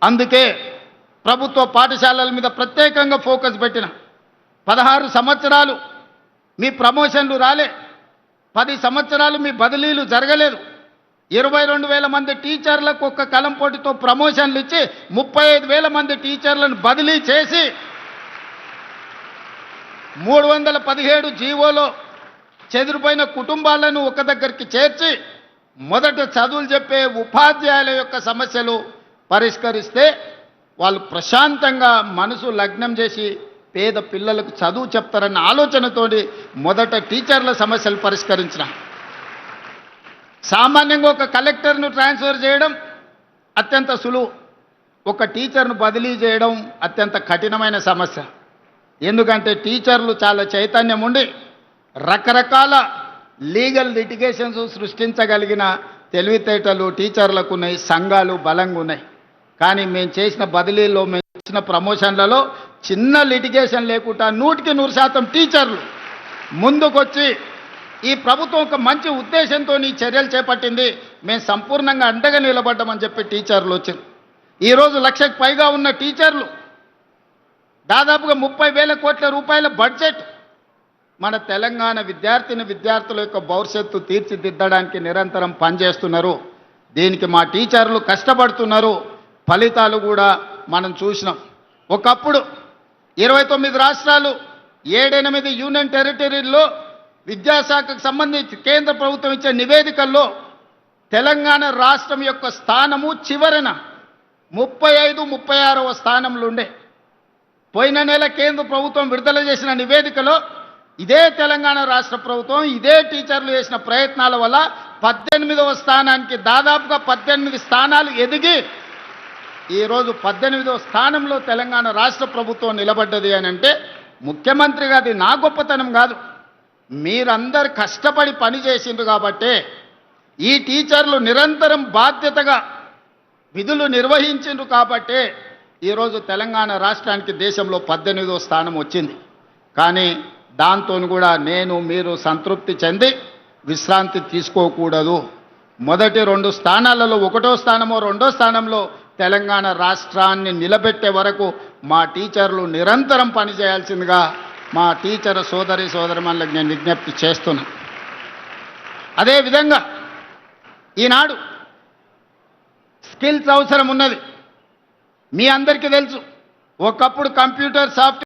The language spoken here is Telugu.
అందుకే ప్రభుత్వ పాఠశాలల మీద ప్రత్యేకంగా ఫోకస్ పెట్టిన 16 సంవత్సరాలు మీ ప్రమోషన్లు రాలే, 10 సంవత్సరాలు మీ బదిలీలు జరగలేదు, 22,000 మంది టీచర్లకు ఒక్క కలం పోటీతో ప్రమోషన్లు ఇచ్చి 35,000 మంది టీచర్లను బదిలీ చేసి 317 జీవోలో చెదిరిపోయిన కుటుంబాలను ఒక దగ్గరికి చేర్చి మొదట చదువులు చెప్పే ఉపాధ్యాయుల యొక్క సమస్యలు పరిష్కరిస్తే వాళ్ళు ప్రశాంతంగా మనసు లగ్నం చేసి పేద పిల్లలకు చదువు చెప్తారన్న ఆలోచనతోటి మొదట టీచర్ల సమస్యలు పరిష్కరించిన. సామాన్యంగా ఒక కలెక్టర్ను ట్రాన్స్ఫర్ చేయడం అత్యంత సులువు, ఒక టీచర్ను బదిలీ చేయడం అత్యంత కఠినమైన సమస్య. ఎందుకంటే టీచర్లు చాలా చైతన్యం ఉండి రకరకాల లీగల్ లిటిగేషన్స్ సృష్టించగలిగిన తెలివితేటలు టీచర్లకు ఉన్నాయి, సంఘాలు బలంగా ఉన్నాయి. కానీ మేము చేసిన బదిలీలో, మేము ఇచ్చిన ప్రమోషన్లలో చిన్న లిటిగేషన్ లేకుండా 100% టీచర్లు ముందుకొచ్చి ఈ ప్రభుత్వం ఒక మంచి ఉద్దేశంతో ఈ చర్యలు చేపట్టింది, మేము సంపూర్ణంగా అండగా నిలబడ్డామని చెప్పి టీచర్లు వచ్చారు. ఈరోజు 1,00,000కు పైగా ఉన్న టీచర్లు, దాదాపుగా 30,000 కోట్ల రూపాయల బడ్జెట్ మన తెలంగాణ విద్యార్థుల యొక్క భవిష్యత్తు తీర్చిదిద్దడానికి నిరంతరం పనిచేస్తున్నారు. దీనికి మా టీచర్లు కష్టపడుతున్నారు. ఫలితాలు కూడా మనం చూసినాం. ఒకప్పుడు 29 రాష్ట్రాలు, 7-8 యూనియన్ టెరిటరీల్లో విద్యాశాఖకు సంబంధించి కేంద్ర ప్రభుత్వం ఇచ్చే నివేదికల్లో తెలంగాణ రాష్ట్రం యొక్క స్థానము చివరన 35-36వ స్థానంలో ఉండే. పోయిన నెల కేంద్ర ప్రభుత్వం విడుదల చేసిన నివేదికలో ఇదే తెలంగాణ రాష్ట్ర ప్రభుత్వం, ఇదే టీచర్లు చేసిన ప్రయత్నాల వల్ల 18వ స్థానానికి, దాదాపుగా 18 స్థానాలు ఎదిగి ఈరోజు 18వ స్థానంలో తెలంగాణ రాష్ట్ర ప్రభుత్వం నిలబడ్డది అని అంటే ముఖ్యమంత్రిగా అది నా గొప్పతనం కాదు, మీరందరు కష్టపడి పనిచేసిండ్రు కాబట్టే ఈ టీచర్లు నిరంతరం బాధ్యతగా విధులు నిర్వహించిండ్రు కాబట్టే ఈరోజు తెలంగాణ రాష్ట్రానికి దేశంలో 18వ స్థానం వచ్చింది. కానీ దాంతో కూడా మీరు సంతృప్తి చెంది విశ్రాంతి తీసుకోకూడదు. మొదటి 2 స్థానాలలో 1వ స్థానమో 2వ స్థానంలో తెలంగాణ రాష్ట్రాన్ని నిలబెట్టే వరకు మా టీచర్లు నిరంతరం పనిచేయాల్సిందిగా మా టీచర్ సోదరిమణులకు నేను విజ్ఞప్తి చేస్తున్నా. అదేవిధంగా ఈనాడు స్కిల్స్ అవసరం ఉన్నది. మీ అందరికీ తెలుసు, ఒకప్పుడు కంప్యూటర్ సాఫ్ట్వేర్